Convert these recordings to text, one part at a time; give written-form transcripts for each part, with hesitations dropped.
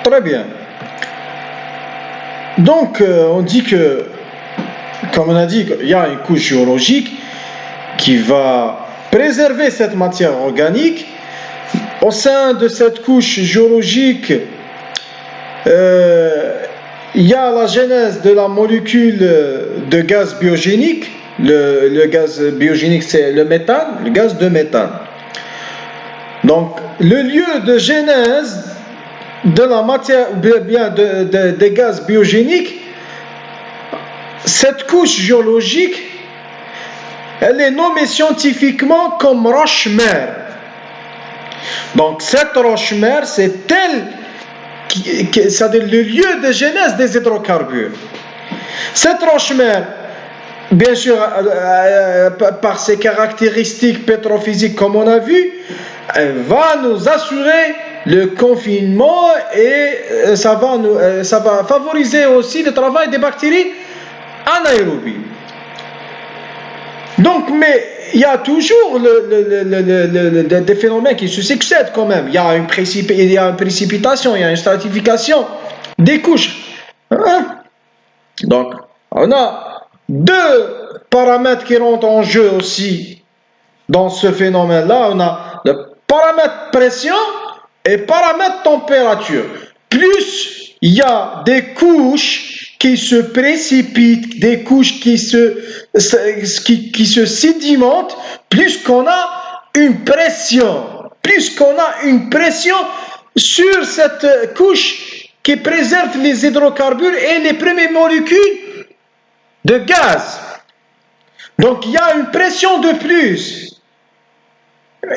Très bien. Donc, on dit que, comme on a dit, il y a une couche géologique qui va préserver cette matière organique. Au sein de cette couche géologique, il y a la genèse de la molécule de gaz biogénique. Le gaz biogénique, c'est le méthane, le gaz de méthane. Donc, le lieu de genèse de la matière, ou bien des gaz biogéniques, cette couche géologique, elle est nommée scientifiquement comme roche-mère. Donc, cette roche-mère, c'est elle, c'est-à-dire le lieu de genèse des hydrocarbures. Cette roche-mère, bien sûr, par ses caractéristiques pétrophysiques, comme on a vu, elle va nous assurer le confinement et ça va favoriser aussi le travail des bactéries anaérobies. Donc, mais il y a toujours des phénomènes qui se succèdent quand même. Il y a une précipitation, il y a une stratification des couches. Hein? Donc, on a deux paramètres qui rentrent en jeu aussi dans ce phénomène-là. On a le paramètre pression et paramètre température. Plus il y a des couches qui se précipitent, des couches qui se sédimentent, plus qu'on a une pression. Plus qu'on a une pression sur cette couche qui préserve les hydrocarbures et les premières molécules de gaz. Donc il y a une pression de plus.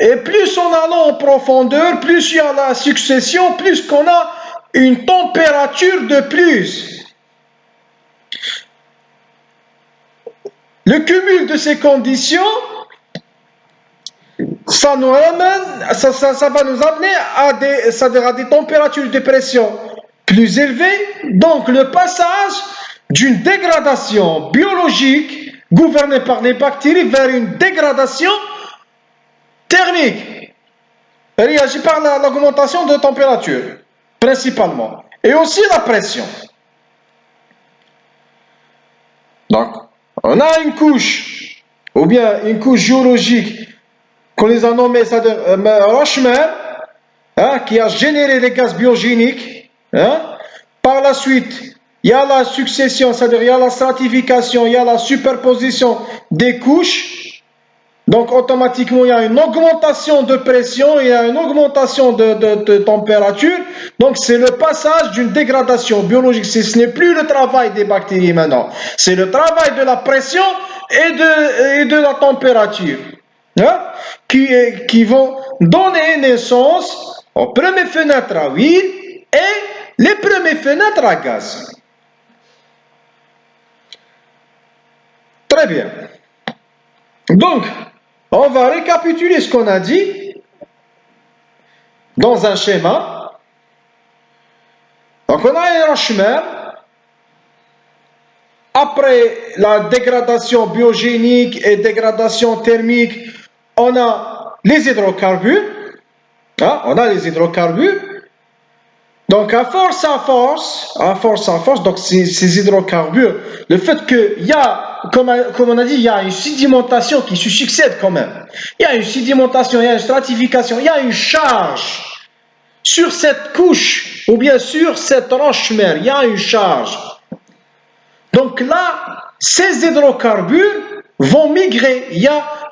Et plus on allant en profondeur, plus il y a la succession, plus qu'on a une température de plus. Le cumul de ces conditions, ça va nous amener à des températures de pression plus élevées. Donc le passage d'une dégradation biologique gouvernée par les bactéries vers une dégradation thermique, réagit par l'augmentation de température, principalement, et aussi la pression. Donc, on a une couche, ou bien une couche géologique, qu'on les a nommées, c'est-à-dire roche-mère, hein, qui a généré les gaz biogéniques. Hein. Par la suite, il y a la succession, c'est-à-dire il y a la stratification, il y a la superposition des couches. Donc, automatiquement, il y a une augmentation de pression, il y a une augmentation de température. Donc, c'est le passage d'une dégradation biologique. Ce n'est plus le travail des bactéries maintenant. C'est le travail de la pression et de la température. Hein, qui vont donner naissance aux premières fenêtres à huile et les premières fenêtres à gaz. Très bien. Donc, on va récapituler ce qu'on a dit dans un schéma. Donc, on a une roche-mère. Après la dégradation biogénique et dégradation thermique, on a les hydrocarbures. Hein, on a les hydrocarbures. Donc, à force, donc ces hydrocarbures, le fait qu'il y a, comme on a dit, il y a une sédimentation qui se succède quand même. Il y a une sédimentation, il y a une stratification, il y a une charge sur cette couche, ou bien sur cette roche-mère, il y a une charge. Donc là, ces hydrocarbures vont migrer. Il y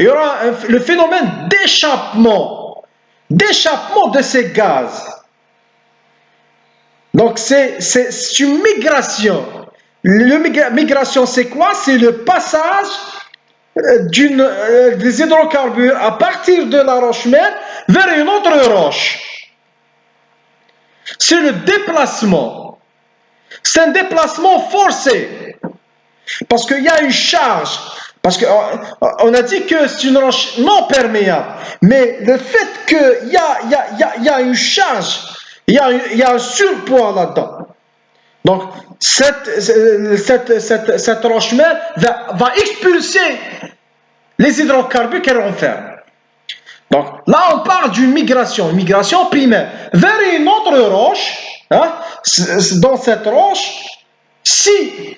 aura le phénomène d'échappement de ces gaz. Donc, c'est une migration. La migration, c'est quoi? C'est le passage des hydrocarbures à partir de la roche-mère vers une autre roche. C'est le déplacement. C'est un déplacement forcé. Parce qu'il y a une charge. Parce qu'on a dit que c'est une roche non perméable. Mais le fait qu'il y a une charge, il y a un surpoids là-dedans. Donc, cette roche-mère va expulser les hydrocarbures qu'elle renferme. Donc, là, on parle d'une migration primaire vers une autre roche, hein, dans cette roche, si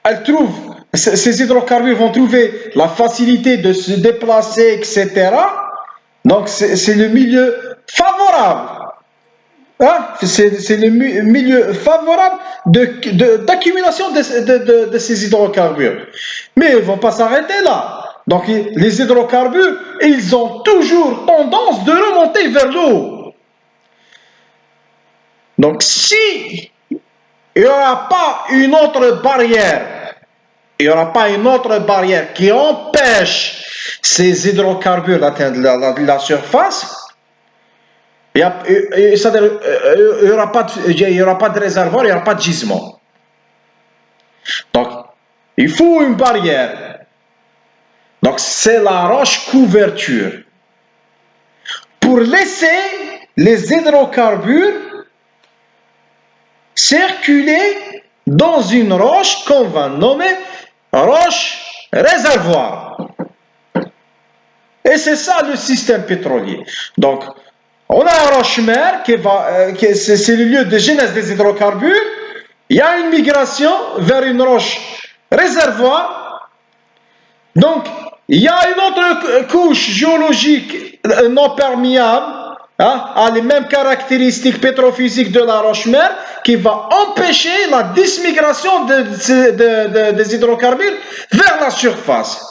elle trouve, ces hydrocarbures vont trouver la facilité de se déplacer, etc. Donc c'est le milieu favorable. Hein? C'est le milieu favorable d'accumulation de ces hydrocarbures. Mais ils ne vont pas s'arrêter là. Donc les hydrocarbures, ils ont toujours tendance de remonter vers le haut. Donc si il n'y aura pas une autre barrière, il n'y aura pas une autre barrière qui empêche ces hydrocarbures d'atteindre la surface, il n'y aura pas de réservoir, il n'y aura pas de gisement. Donc, il faut une barrière. Donc, c'est la roche couverture. Pour laisser les hydrocarbures circuler dans une roche qu'on va nommer roche réservoir. Et c'est ça le système pétrolier. Donc, on a un roche-mère c'est le lieu de genèse des hydrocarbures. Il y a une migration vers une roche réservoir. Donc, il y a une autre couche géologique non perméable, a les mêmes caractéristiques pétrophysiques de la roche-mère, qui va empêcher la dismigration des hydrocarbures vers la surface.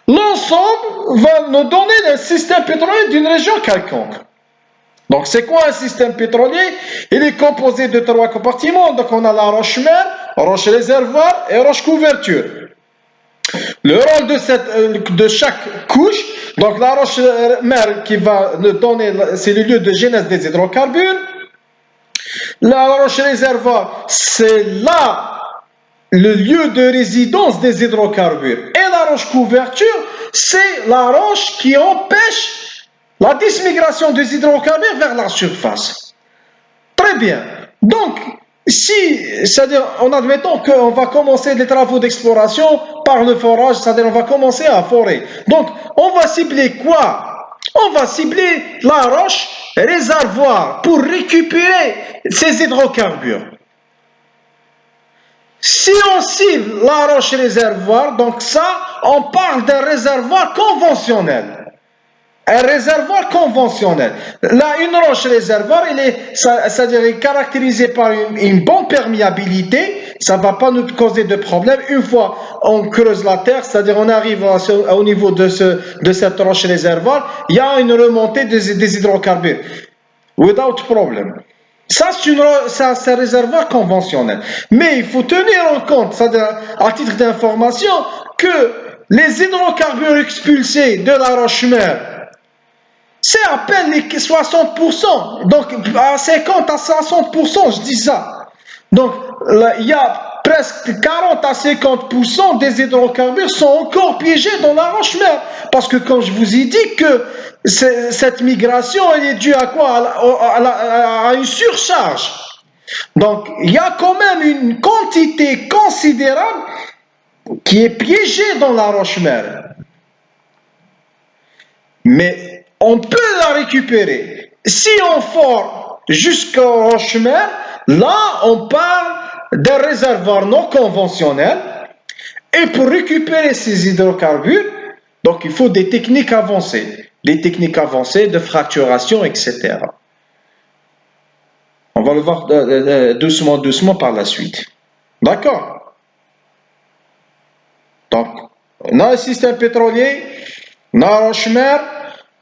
L'ensemble va nous donner un système pétrolier d'une région quelconque. Donc, c'est quoi un système pétrolier? Il est composé de 3 compartiments. Donc, on a la roche-mère, roche réservoir et roche couverture. Le rôle de chaque couche, donc la roche-mère qui va nous donner, c'est le lieu de genèse des hydrocarbures. La roche réservoir, c'est là le lieu de résidence des hydrocarbures. Et la roche couverture, c'est la roche qui empêche la dismigration des hydrocarbures vers la surface. Très bien. Donc, c'est-à-dire, en admettant qu'on va commencer les travaux d'exploration par le forage, c'est-à-dire on va commencer à forer. Donc, on va cibler quoi? On va cibler la roche réservoir pour récupérer ces hydrocarbures. Si on cible la roche réservoir, donc ça, on parle d'un réservoir conventionnel. Un réservoir conventionnel. Là, une roche réservoir, c'est-à-dire est caractérisée par une bonne perméabilité. Ça ne va pas nous causer de problème. Une fois on creuse la terre, c'est-à-dire on arrive au niveau de cette roche réservoir, il y a une remontée des hydrocarbures. Without problem. Ça, c'est un réservoir conventionnel. Mais il faut tenir en compte, c'est-à-dire à titre d'information, que les hydrocarbures expulsés de la roche-mère, c'est à peine les 60%. Donc, à 50 à 60%, je dis ça. Donc, là, il y a presque 40 à 50% des hydrocarbures sont encore piégés dans la roche-mère. Parce que, comme je vous ai dit, que cette migration, elle est due à quoi? À une surcharge. Donc, il y a quand même une quantité considérable qui est piégée dans la roche-mère. Mais on peut la récupérer. Si on fore jusqu'au roche-mère, là, on parle d'un réservoir non conventionnel. Et pour récupérer ces hydrocarbures, donc il faut des techniques avancées. Des techniques avancées de fracturation, etc. On va le voir doucement par la suite. D'accord? Donc, on a un système pétrolier, on a un roche-mère,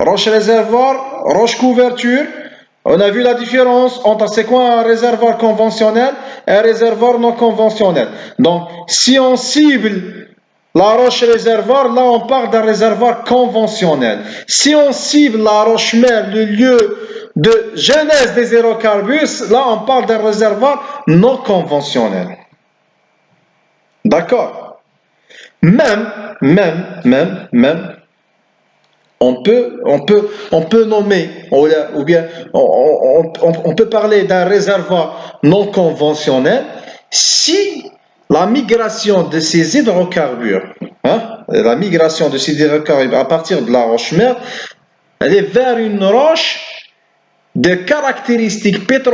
roche réservoir, roche couverture. On a vu la différence entre c'est quoi un réservoir conventionnel et un réservoir non conventionnel. Donc, si on cible la roche réservoir, là on parle d'un réservoir conventionnel. Si on cible la roche-mère, le lieu de genèse des hydrocarbures, là on parle d'un réservoir non conventionnel. D'accord? Même, on peut nommer, ou bien on peut parler d'un réservoir non conventionnel si la migration de ces hydrocarbures, la migration de ces hydrocarbures à partir de la roche-mère, elle est vers une roche de caractéristiques pétrolières